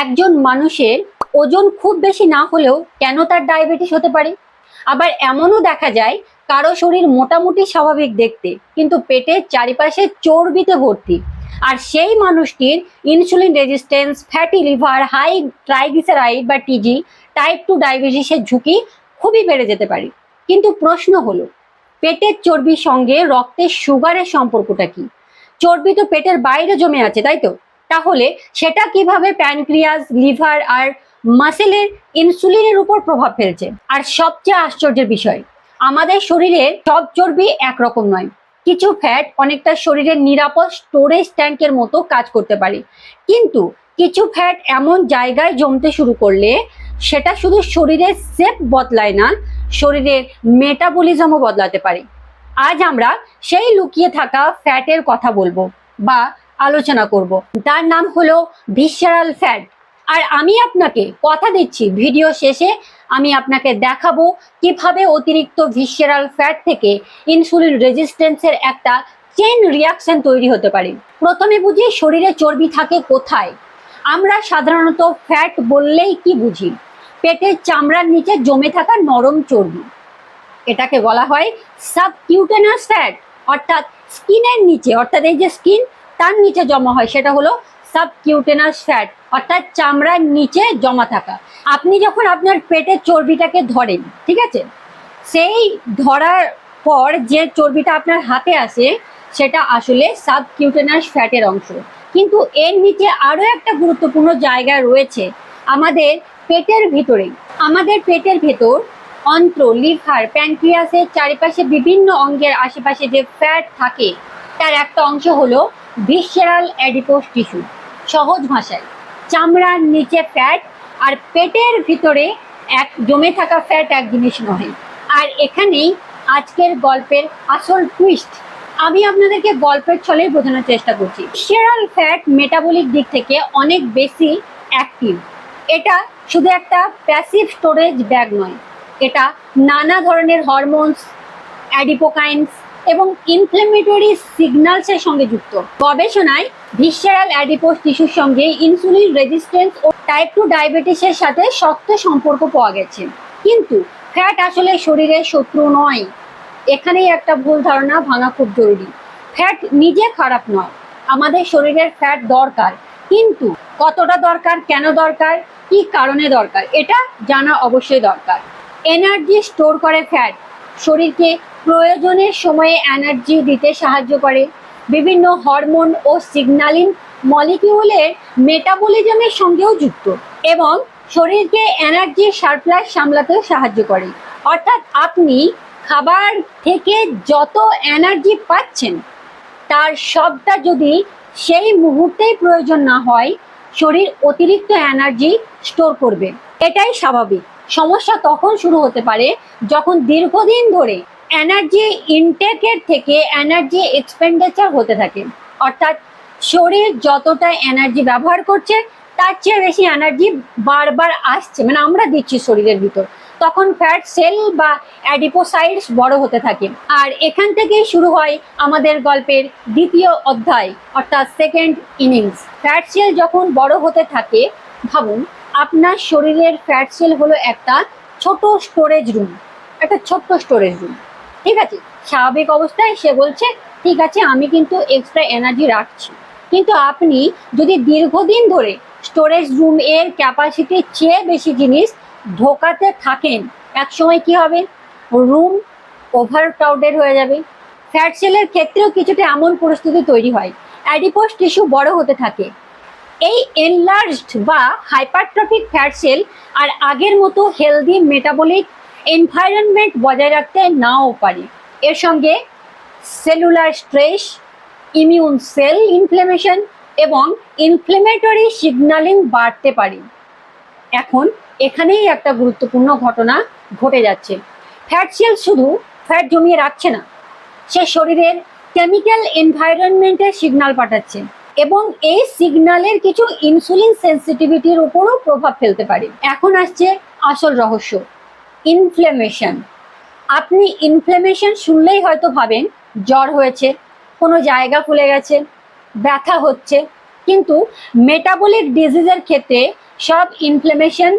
একজন মানুষের ওজন খুব বেশি না হলেও কেন তার ডায়াবেটিস হতে পারে? আবার এমনও দেখা যায় কারো শরীর মোটামুটি স্বাভাবিক দেখতে, কিন্তু পেটের চারিপাশে চর্বিতে ভর্তি। আর সেই মানুষটির insulin resistance, fatty liver, high triglyceride বা টিজি, টাইপ 2 ডায়াবেটিসের ঝুঁকি খুবই বেড়ে যেতে পারে। কিন্তু প্রশ্ন হলো, পেটের চর্বির সঙ্গে রক্তের সুগারের সম্পর্কটা কি? চর্বি তো পেটের বাইরে জমে আছে, তাই তো? তাহলে সেটা কিভাবে প্যানক্রিয়াস, লিভার আর মাসেলের ইনসুলিনের উপর প্রভাব ফেলছে? আর সবচেয়ে আশ্চর্যের বিষয়, আমাদের শরীরের সব চর্বি একরকম নয়। কিছু ফ্যাট অনেকটা শরীরের নিরাপদ স্টোরেজ ট্যাঙ্কের মতো কাজ করতে পারে, কিন্তু কিছু ফ্যাট এমন জায়গায় জমতে শুরু করলে সেটা শুধু শরীরের শেপ বদলায় না, শরীরের মেটাবলিজমও বদলাতে পারে। আজ আমরা সেই লুকিয়ে থাকা ফ্যাটের কথা বলবো বা আলোচনা করব। তার নাম হলো ভিসেরাল ফ্যাট। আর আমি আপনাকে কথা দিচ্ছি, ভিডিও শেষে আমি আপনাকে দেখাবো কিভাবে অতিরিক্ত ভিসেরাল ফ্যাট থেকে ইনসুলিন রেজিস্ট্যান্সের একটা চেইন রিয়াকশন তৈরি হতে পারে। প্রথমে বুঝি শরীরে চর্বি থাকে কোথায়। আমরা সাধারণত ফ্যাট বললেই কি বুঝি? পেটের চামড়ার নিচে জমে থাকা নরম চর্বি, এটাকে বলা হয় সাবকিউটেনাস ফ্যাট। অর্থাৎ স্কিনের নিচে, অর্থাৎ এই যে স্কিন, তার নিচে জমা হয়, সেটা হলো সাবকিউটেনাস ফ্যাট, অর্থাৎ চামড়ার নিচে জমা থাকা। আপনি যখন আপনার পেটের চর্বিটাকে ধরেন, ঠিক আছে, সেই ধরার পর যে চর্বিটা আপনার হাতে আসে সেটা আসলে সাবকিউটেনাস ফ্যাটের অংশ। কিন্তু এর নিচে আরো একটা গুরুত্বপূর্ণ জায়গা রয়েছে আমাদের পেটের ভিতরে। আমাদের পেটের ভেতর অন্ত্র, লিভার, প্যানক্রিয়াসের চারিপাশে বিভিন্ন অঙ্গের আশেপাশে যে ফ্যাট থাকে তার একটা অংশ হলো ভিসেরাল অ্যাডিপোস টিস্যু। সহজ ভাষায়, চামড়ার নিচে ফ্যাট আর পেটের ভিতরে এক জমে থাকা ফ্যাট এক জিনিস নয়। আর এখানেই আজকের গল্পের আসল টুইস্ট। আমি আপনাদেরকে গল্পের ছলে বোঝানোর চেষ্টা করছি। ভিসেরাল ফ্যাট মেটাবলিক দিক থেকে অনেক বেশি অ্যাক্টিভ। এটা শুধু একটা প্যাসিভ স্টোরেজ ব্যাগ নয়, এটা নানা ধরনের হরমোনস, অ্যাডিপোকাইনস এবং ইনফ্লেমেটরি সিগন্যালসের সঙ্গে যুক্ত। গবেষণায় ভিসেরাল অ্যাডিপোস টিস্যুর সঙ্গে ইনসুলিন রেজিস্ট্যান্স ও টাইপ 2 ডায়াবেটিসের সাথে শক্ত সম্পর্ক পাওয়া গেছে। কিন্তু ফ্যাট আসলে শরীরের শত্রু নয়। এখানেই একটা ভুল ধারণা ভাঙা খুব জরুরি। ফ্যাট নিজে খারাপ নয়, আমাদের শরীরের ফ্যাট দরকার, কিন্তু কতটা দরকার, কেন দরকার, কি কারণে দরকার, এটা জানা অবশ্যই দরকার। এনার্জি স্টোর করে ফ্যাট, শরীরকে প্রয়োজনের সময়ে এনার্জি দিতে সাহায্য করে। বিভিন্ন হরমোন ও সিগন্যালিং মলিকিউলের মেটাবলিজমের সঙ্গেও যুক্ত এবং শরীরকে এনার্জি সারপ্লাস সামলাতেও সাহায্য করে। অর্থাৎ আপনি খাবার থেকে যত এনার্জি পাচ্ছেন তার সবটা যদি সেই মুহূর্তেই প্রয়োজন না হয়, শরীর অতিরিক্ত এনার্জি স্টোর করবে। এটাই স্বাভাবিক। সমস্যা তখন শুরু হতে পারে যখন দীর্ঘদিন ধরে এনার্জি ইনটেকের থেকে এনার্জি এক্সপেন্ডিচার হতে থাকে। অর্থাৎ শরীর যতটা এনার্জি ব্যবহার করছে তার চেয়ে বেশি এনার্জি বারবার আসছে, মানে আমরা দিচ্ছি শরীরের ভিতর, তখন ফ্যাট সেল বা অ্যাডিপোসাইটস বড় হতে থাকে। আর এখান থেকেই শুরু হয় আমাদের গল্পের দ্বিতীয় অধ্যায়, অর্থাৎ সেকেন্ড ইনিংস। ফ্যাট সেল যখন বড় হতে থাকে, ভাবুন আপনার শরীরের ফ্যাট সেল হলো একটা ছোট স্টোরেজ রুম, একটা ছোট্ট স্টোরেজ রুম, ঠিক আছে? স্বাভাবিক অবস্থায় সে বলছে ঠিক আছে, আমি কিন্তু এক্সট্রা এনার্জি রাখছি। কিন্তু আপনি যদি দীর্ঘদিন ধরে স্টোরেজ রুম এর ক্যাপাসিটির চেয়ে বেশি জিনিস ঢোকাতে থাকেন, এক সময় কি হবে? রুম ওভারক্রাউডেড হয়ে যাবে। ফ্যাট সেলের ক্ষেত্রেও কিছুটা এমন পরিস্থিতি তৈরি হয়। অ্যাডিপোস টিস্যু বড় হতে থাকে। এই এনলার্জড বা হাইপারট্রফিক ফ্যাট সেল আর আগের মতো হেলদি মেটাবলিক এনভায়রনমেন্ট বজায় রাখতে নাও পারে। এর সঙ্গে cellular stress, immune cell inflation এবং ইনফ্লেমেটরি সিগন্যালিং বাড়তে পারে। এখন এখানেই একটা গুরুত্বপূর্ণ ঘটনা ঘটে যাচ্ছে। ফ্যাট সেল শুধু ফ্যাট জমিয়ে রাখছে না, সে শরীরের কেমিক্যাল এনভায়রনমেন্টের সিগন্যাল পাঠাচ্ছে এবং এই সিগন্যালের কিছু ইনসুলিন সেন্সিটিভিটির উপরও প্রভাব ফেলতে পারে। এখন আসছে আসল রহস্য, ইনফ্লেমেশন। আপনি ইনফ্লেমেশন শুনলেই হয়তো ভাবেন জ্বর হয়েছে, কোনো জায়গা ফুলে গেছে, ব্যথা হচ্ছে। কিন্তু মেটাবলিক ডিজিজের ক্ষেত্রে সব ইনফ্লামেশন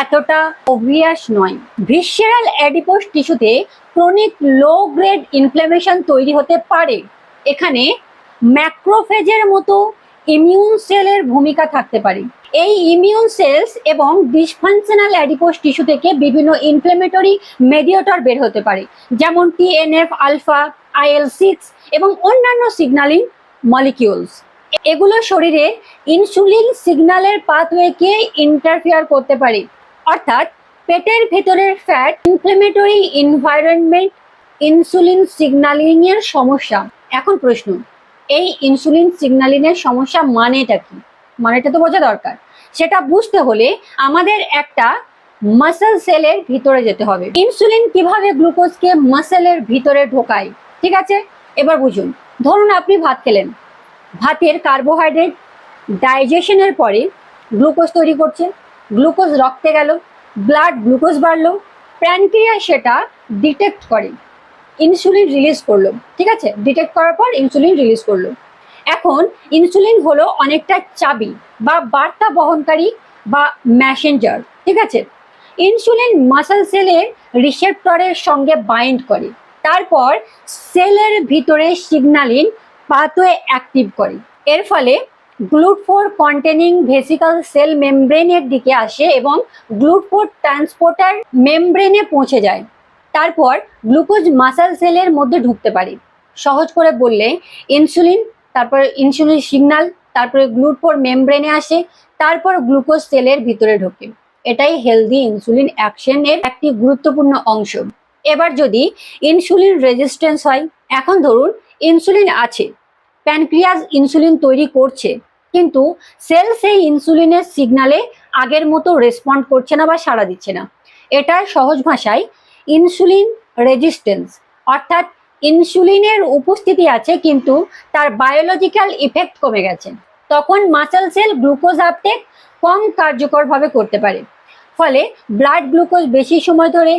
এতটা অবভিয়াস নয়। ভিসেরাল অ্যাডিপোজ টিস্যুতে ক্রনিক লো গ্রেড ইনফ্লামেশন তৈরি হতে পারে। এখানে ম্যাক্রোফেজের মতো ইমিউন সেলের ভূমিকা থাকতে পারে। এই ইমিউন সেলস এবং ডিসফাংশনাল অ্যাডিপোজ টিস্যু থেকে বিভিন্ন ইনফ্লেমেটরি মেডিয়েটর বের হতে পারে, যেমন টিএনএফ আলফা, IL-6 এবং অন্যান্য সিগন্যালিং মলিকিউলস। এগুলো শরীরে ইনসুলিন সিগন্যালের পাথওয়েকে ইন্টারফেয়ার করতে পারে। অর্থাৎ পেটের ভেতরের fat inflammatory environment insulin signalling এর সমস্যা। এখন প্রশ্ন, এই ইনসুলিন সিগন্যালিং এর সমস্যা মানেটা কি? মানেটা তো বোঝা দরকার। সেটা বুঝতে হলে আমাদের একটা মাসল সেলের ভিতরে যেতে হবে। ইনসুলিন কিভাবে গ্লুকোজকে মাসেলের ভিতরে ঢোকায়, ঠিক আছে? এবার বুঝুন। ধরুন আপনি ভাত খেলেন, ভাতের কার্বোহাইড্রেট ডাইজেশনের পরে গ্লুকোজ তৈরি করছে, গ্লুকোজ রক্তে গেল, ব্লাড গ্লুকোজ বাড়লো, প্যানক্রিয়াস সেটা ডিটেক্ট করে, ইনসুলিন রিলিজ করলো, ঠিক আছে? ডিটেক্ট করার পর ইনসুলিন রিলিজ করলো। এখন ইনসুলিন হলো অনেকটা চাবি বা বার্তা বহনকারী বা মেসেঞ্জার, ঠিক আছে? ইনসুলিন মাসল সেলের রিসেপ্টরের সঙ্গে বাইন্ড করে, তারপর সেলের ভিতরে সিগন্যালিং পাথওয়ে অ্যাক্টিভ করে। এর ফলে গ্লুট4 কন্টেনিং ভেসিকল সেল মেমব্রেনের দিকে আসে এবং গ্লুট4 ট্রান্সপোর্টার মেমব্রেনে পৌঁছে যায়। তারপর গ্লুকোজ মাসল সেলের মধ্যে ঢুকতে পারে। সহজ করে বললে ইনসুলিন, তারপর ইনসুলিন সিগন্যাল, তারপরে গ্লুট4 মেমব্রেনে আসে, তারপর গ্লুকোজ সেলের ভিতরে ঢোকে। এটাই হেলদি ইনসুলিন অ্যাকশনের একটি গুরুত্বপূর্ণ অংশ। এবার যদি ইনসুলিন রেজিস্ট্যান্স হয়, এখন ধরুন ইনসুলিন আছে, প্যানক্রিয়াস ইনসুলিন তৈরি করছে, কিন্তু সেল সেই ইনসুলিনের সিগনালে আগের মতো রেসপন্ড করছে না বা সাড়া দিচ্ছে না। এটা সহজ ভাষায় ইনসুলিন রেজিস্ট্যান্স, অর্থাৎ ইনসুলিনের উপস্থিতি আছে কিন্তু তার বায়োলজিক্যাল ইফেক্ট কমে গেছে। তখন মাসল সেল গ্লুকোজ আপটেক কম কার্যকরভাবে করতে পারে, ফলে ব্লাড গ্লুকোজ বেশি সময় ধরে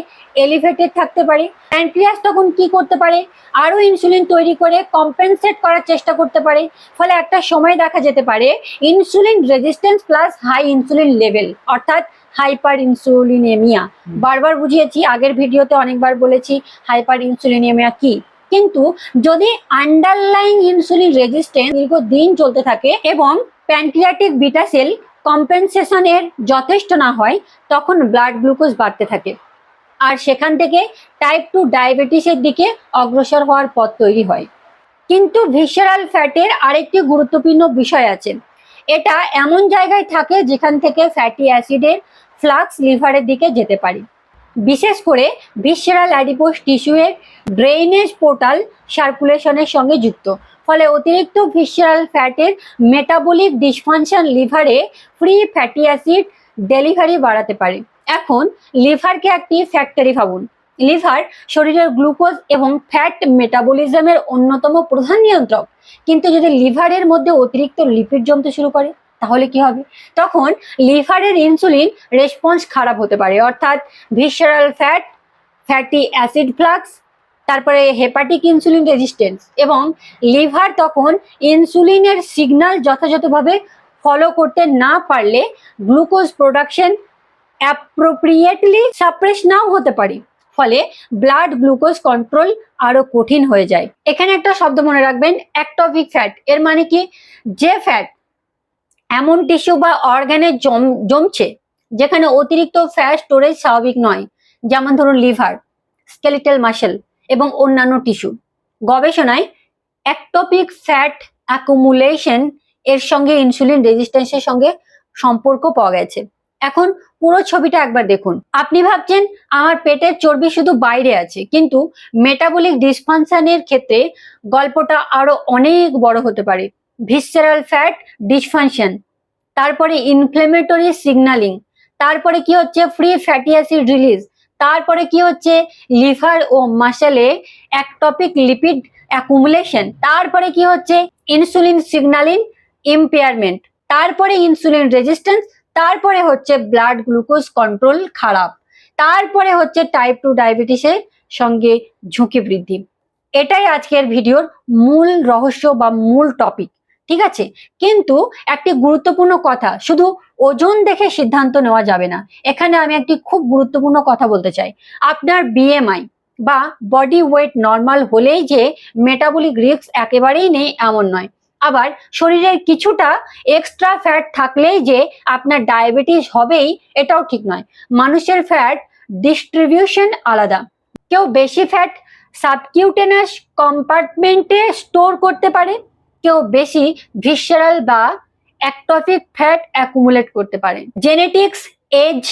এলিভেটেড থাকতে পারে। প্যানক্রিয়াস তখন কি করতে পারে? আরও ইনসুলিন তৈরি করে কম্পেনসেট করার চেষ্টা করতে পারে। ফলে একটা সময় দেখা যেতে পারে insulin resistance plus high insulin level, অর্থাৎ হাইপার ইনসুলিনেমিয়া। বারবার বুঝিয়েছি, আগের ভিডিওতে অনেকবার বলেছি হাইপার ইনসুলিনেমিয়া কি। কিন্তু যদি আন্ডারলাইং ইনসুলিন রেজিস্ট্যান্স দীর্ঘদিন চলতে থাকে এবং প্যানক্রিয়াটিক বিটা সেল কম্পেনসেশনের যথেষ্ট না হয়, তখন ব্লাড গ্লুকোজ বাড়তে থাকে, আর সেখান থেকে টাইপ 2 ডায়াবেটিসের দিকে অগ্রসর হওয়ার পথ তৈরি হয়। কিন্তু ভিসেরাল ফ্যাটের আরেকটি গুরুত্বপূর্ণ বিষয় আছে। এটা এমন জায়গায় থাকে যেখান থেকে ফ্যাটি অ্যাসিডের ফ্লাক্স লিভারের দিকে যেতে পারে। বিশেষ করে ভিসেরাল অ্যাডিপোজ টিস্যুয়ের ড্রেইনেজ পোর্টাল সার্কুলেশনের সঙ্গে যুক্ত। ফলে অতিরিক্ত ভিসেরাল ফ্যাটের মেটাবলিক ডিসফাংশন লিভারে ফ্রি ফ্যাটি অ্যাসিড ডেলিভারি বাড়াতে পারে। এখন লিভারকে একটি ফ্যাক্টরি ভাবুন। লিভার শরীরের গ্লুকোজ এবং ফ্যাট মেটাবলিজমের অন্যতম প্রধান নিয়ন্ত্রক। কিন্তু যদি লিভারের মধ্যে অতিরিক্ত লিপিড জমতে শুরু করে, তাহলে কি হবে? তখন লিভারের ইনসুলিন রেসপন্স খারাপ হতে পারে, অর্থাৎ visceral fat, fatty acid flux, তারপরে হেপাটিক ইনসুলিন রেজিস্ট্যান্স, এবং লিভার তখন ইনসুলিনের সিগন্যাল যথাযথভাবে ফলো করতে না পারলে গ্লুকোজ প্রোডাকশন অ্যাপ্রোপ্রিয়েটলি সাপ্রেস নাও হতে পারে। ফলে ব্লাড গ্লুকোজ কন্ট্রোল আরো কঠিন হয়ে যায়। এখানে একটা শব্দ মনে রাখবেন, অ্যাক্টোপিক ফ্যাট। এর মানে কি? যে ফ্যাট এমন টিস্যু বা অর্গানে জমছে যেখানে অতিরিক্ত ফ্যাট স্টোরেজ স্বাভাবিক নয়, যেমন ধরুন লিভার, স্কেলিটাল মাসল এবং অন্যান্য টিস্যু। গবেষণায় অ্যাক্টোপিক ফ্যাট অ্যাকুমুলেশন এর সঙ্গে ইনসুলিন রেজিস্ট্যান্সের সঙ্গে সম্পর্ক পাওয়া গেছে। এখন পুরো ছবিটা একবার দেখুন। আপনি ভাবছেন আমার পেটের চর্বি শুধু বাইরে আছে, কিন্তু মেটাবলিক ডিসফাংশনের ক্ষেত্রে গল্পটা আরো অনেক বড় হতে পারে। ভিসেরাল ফ্যাট ডিসফাংশন, তারপরে ইনফ্লেমেটরি সিগন্যালিং, তারপরে কি হচ্ছে? ফ্রি ফ্যাটি অ্যাসিড রিলিজ, তারপরে কি হচ্ছে? লিভার ও মাসেলে অ্যাক্টোপিক লিপিড অ্যাকুমুলেশন, তারপরে কি হচ্ছে? ইনসুলিন সিগন্যালিং ইম্পেয়ারমেন্ট, তারপরে ইনসুলিন রেজিস্ট্যান্স, তারপরে হচ্ছে ব্লাড গ্লুকোজ কন্ট্রোল খারাপ, তারপরে হচ্ছে টাইপ 2 ডায়াবেটিসের সঙ্গে ঝুঁকি বৃদ্ধি। এটাই আজকের ভিডিওর মূল রহস্য বা মূল টপিক। ঠিক আছে, কিন্তু একটি গুরুত্বপূর্ণ কথা, শুধু ওজন দেখে সিদ্ধান্ত নেওয়া যাবে না। এখানে আমি একটি খুব গুরুত্বপূর্ণ কথা বলতে চাই। আপনার বিএমআই বা বডি ওয়েট নর্মাল হলেই যে মেটাবলিক রিস্ক একেবারেই নেই এমন নয়। আবার শরীরের কিছুটা এক্সট্রা ফ্যাট থাকলেই যে আপনার ডায়াবেটিস হবেই এটাও ঠিক নয়। মানুষের ফ্যাট ডিস্ট্রিবিউশন আলাদা। কেউ বেশি ফ্যাট সাবকিউটেনাস কম্পার্টমেন্টে স্টোর করতে পারে, কেউ বেশি ভিসেরাল বা অ্যাক্টোপিক ফ্যাট অ্যাকুমুলেট করতে পারে। Genetics, age,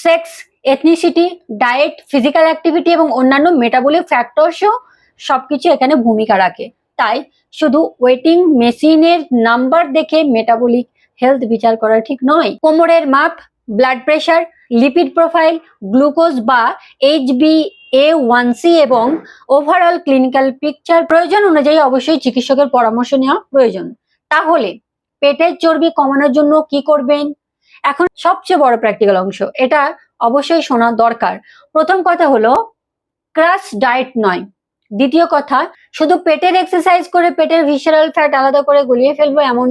sex, ethnicity, diet, physical activity এবং অন্যান্য মেটাবলিক ফ্যাক্টরসও সবকিছু এখানে ভূমিকা রাখে। তাই শুধু ওয়েটিং মেশিনের নাম্বার দেখে মেটাবলিক হেলথ বিচার করা ঠিক নয়। কোমরের মাপ, blood pressure, lipid profile, glucose বা HbA1c এবং ওভারঅল ক্লিনিক্যাল পিকচার প্রয়োজন অনুযায়ী অবশ্যই চিকিৎসকের পরামর্শ নেওয়া প্রয়োজন। তাহলে পেটের চর্বি কমানোর জন্য কি করবেন? এখন সবচেয়ে বড় প্র্যাকটিক্যাল অংশ, এটা অবশ্যই শোনা দরকার। প্রথম কথা হলো ক্রাশ ডায়েট নয়। দ্বিতীয় কথা, শুধু পেটের এক্সারসাইজ করে পেটের ভিসেরাল ফ্যাট আলাদা করে গলিয়ে ফেলবো এমন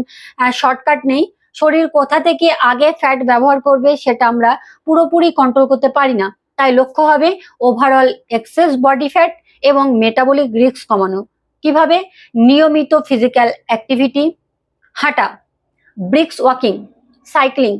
শর্টকাট নেই। শরীর কোথা থেকে আগে ফ্যাট ব্যবহার করবে সেটা আমরা পুরোপুরি কন্ট্রোল করতে পারি না। তাই লক্ষ্য হবে ওভারঅল এক্সেস বডি ফ্যাট এবং মেটাবলিক রিস্ক কমানো। কিভাবে? নিয়মিত ফিজিক্যাল অ্যাক্টিভিটি, হাঁটা, ব্রিক্স ওয়াকিং, সাইক্লিং,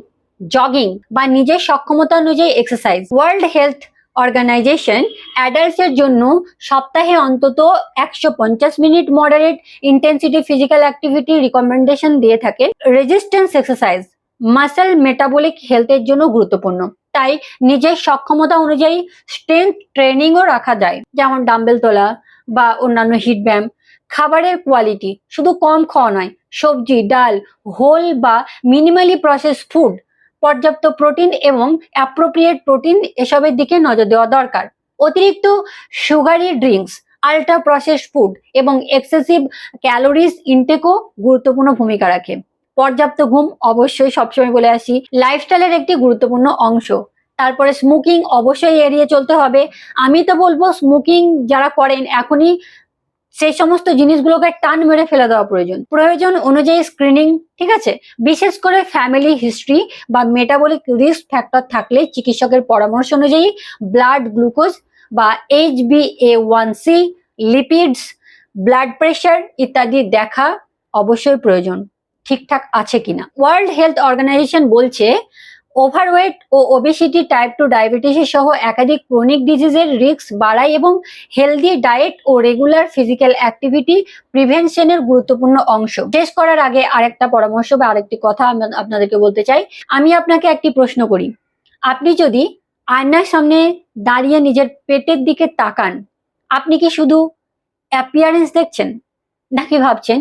জগিং বা নিজের সক্ষমতা অনুযায়ী এক্সারসাইজ। ওয়ার্ল্ড হেলথ অর্গানাইজেশন অ্যাডাল্টসের জন্য সপ্তাহে অন্তত 150 minute moderate intensity physical activity recommendation দিয়ে থাকে। রেজিস্ট্যান্স এক্সারসাইজ মাসেল মেটাবলিক হেলথের জন্য গুরুত্বপূর্ণ, তাই নিজের সক্ষমতা অনুযায়ী স্ট্রেংথ ট্রেনিংও রাখা যায়, যেমন ডাম্বেল তোলা বা অন্যান্য হিট ব্যায়াম। খাবারের কোয়ালিটি, শুধু কম খাওয়া নয়, সবজি, ডাল, হোল বা মিনিমালি প্রসেস ফুড, পর্যাপ্ত প্রোটিন এবং অ্যাপ্রোপ্রিয়েট প্রোটিন এসবের দিকে নজর দেওয়া দরকার। অতিরিক্ত sugary drinks, ultra process food এবং এক্সেসিভ ক্যালোরিজ ইনটেকও গুরুত্বপূর্ণ ভূমিকা রাখে। পর্যাপ্ত ঘুম অবশ্যই, সবসময় বলে আসি, লাইফস্টাইলের একটি গুরুত্বপূর্ণ অংশ। তারপরে স্মোকিং অবশ্যই এড়িয়ে চলতে হবে। আমি তো বলবো স্মোকিং যারা করেন এখনই সেই সমস্ত জিনিসগুলোকে টান মেরে ফেলে দেওয়া প্রয়োজন। প্রয়োজন অনুযায়ী স্ক্রিনিং, ঠিক আছে, বিশেষ করে ফ্যামিলি হিস্ট্রি বা মেটাবলিক রিস্ক ফ্যাক্টর থাকলে চিকিৎসকের পরামর্শ অনুযায়ী ব্লাড গ্লুকোজ বা HbA1c, লিপিডস, ব্লাড প্রেশার ইত্যাদি দেখা অবশ্যই প্রয়োজন, ঠিকঠাক আছে কিনা। ওয়ার্ল্ড হেলথ অর্গানাইজেশন বলছে ওভারওয়েট ও ওবেসিটি, টাইপ 2 ডায়াবেটিস সহ একাধিক ক্রনিক ডিজিজের রিস্ক বাড়ায় এবং হেলদি ডায়েট ও রেগুলার ফিজিক্যাল অ্যাক্টিভিটি প্রিভেনশনের গুরুত্বপূর্ণ অংশ। শেষ করার আগে আরেকটা পরামর্শ বা আরেকটি কথা আপনাদেরকে বলতে চাই। আমি আপনাকে একটি প্রশ্ন করি, আপনি যদি আয়নার সামনে দাঁড়িয়ে নিজের পেটের দিকে তাকান, আপনি কি শুধু অ্যাপিয়ারেন্স দেখছেন নাকি ভাবছেন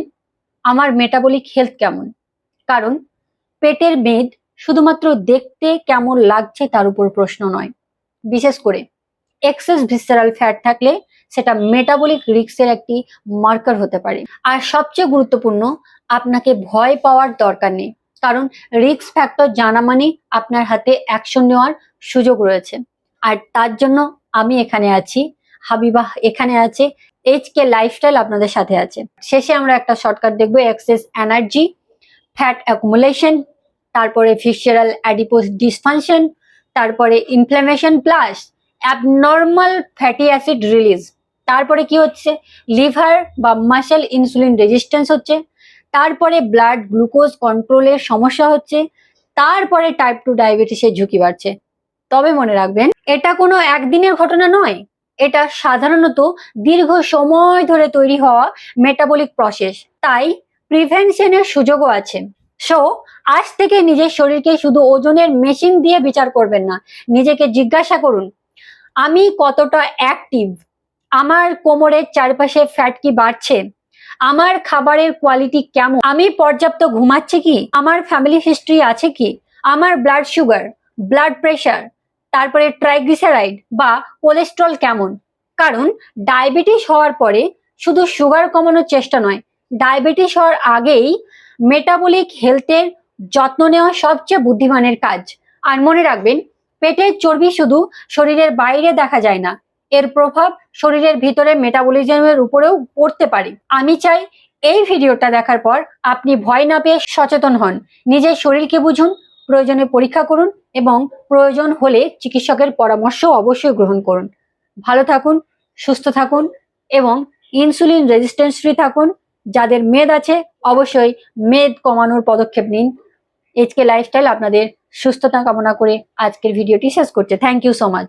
আমার মেটাবলিক হেলথ কেমন? কারণ পেটের মেদ শুধুমাত্র দেখতে কেমন লাগছে তার উপর প্রশ্ন নয়, বিশেষ করে এক্সেস ভিসেরাল ফ্যাট থাকলে সেটা মেটাবলিক রিস্কের একটি মার্কার হতে পারে। আর সবচেয়ে গুরুত্বপূর্ণ, আপনাকে ভয় পাওয়ার দরকার নেই, কারণ রিস্ক ফ্যাক্টর জানা মানে আপনার হাতে অ্যাকশন নেওয়ার সুযোগ রয়েছে। আর তার জন্য আমি এখানে আছি, হাবিবা এখানে আছে, HK লাইফস্টাইল আপনাদের সাথে আছে। শেষে আমরা একটা শর্টকাট দেখবো, এক্সেস এনার্জি, ফ্যাট অ্যাকুমুলেশন, তারপরে ভিসেরাল অ্যাডিপোজ ডিসফাংশন, তারপরে inflammation plus abnormal fatty acid release, তারপরে কি হচ্ছে লিভার বা মাসেল ইনসুলিন রেজিস্ট্যান্স হচ্ছে, তারপরে ব্লাড গ্লুকোজ কন্ট্রোলের সমস্যা হচ্ছে, তারপরে টাইপ 2 ডায়াবেটিসের ঝুঁকি বাড়ছে। তবে মনে রাখবেন, এটা কোনো একদিনের ঘটনা নয়, এটা সাধারণত দীর্ঘ সময় ধরে তৈরি হওয়া মেটাবলিক প্রসেস, তাই প্রিভেনশনের সুযোগও আছে। সো আজ থেকে নিজের শরীরকে শুধু ওজনের মেশিন দিয়ে বিচার করবেন না, নিজেকে জিজ্ঞাসা করুন আমি কতটা অ্যাক্টিভ, আমার কোমরের চারপাশে ফ্যাট কি বাড়ছে, আমার খাবারের কোয়ালিটি কেমন, আমি পর্যাপ্ত ঘুমাচ্ছি কি, আমার ফ্যামিলি হিস্ট্রি আছে কি, আমার ব্লাড সুগার, ব্লাড প্রেশার, তারপরে ট্রাইগ্লিসারাইড বা কোলেস্ট্রল কেমন। কারণ ডায়াবেটিস হওয়ার পরে শুধু সুগার কমানোর চেষ্টা নয়, ডায়াবেটিস হওয়ার আগেই মেটাবলিক হেলথের যত্ন নেওয়া সবচেয়ে বুদ্ধিমানের কাজ। আর মনে রাখবেন, পেটের চর্বি শুধু শরীরের বাইরে দেখা যায় না, এর প্রভাব শরীরের ভিতরে মেটাবলিজমের উপরেও পড়তে পারে। আমি চাই এই ভিডিওটা দেখার পর আপনি ভয় না পেয়ে সচেতন হন, নিজের শরীরকে বুঝুন, প্রয়োজনে পরীক্ষা করুন এবং প্রয়োজন হলে চিকিৎসকের পরামর্শ অবশ্যই গ্রহণ করুন। ভালো থাকুন, সুস্থ থাকুন এবং ইনসুলিন রেজিস্ট্যান্স ফ্রি থাকুন। যাদের মেদ আছে অবশ্যই মেদ কমানোর পদক্ষেপ নিন। এইচকে লাইফস্টাইল আপনাদের সুস্থতা কামনা করে আজকের ভিডিওটি শেষ করছে। Thank you so much.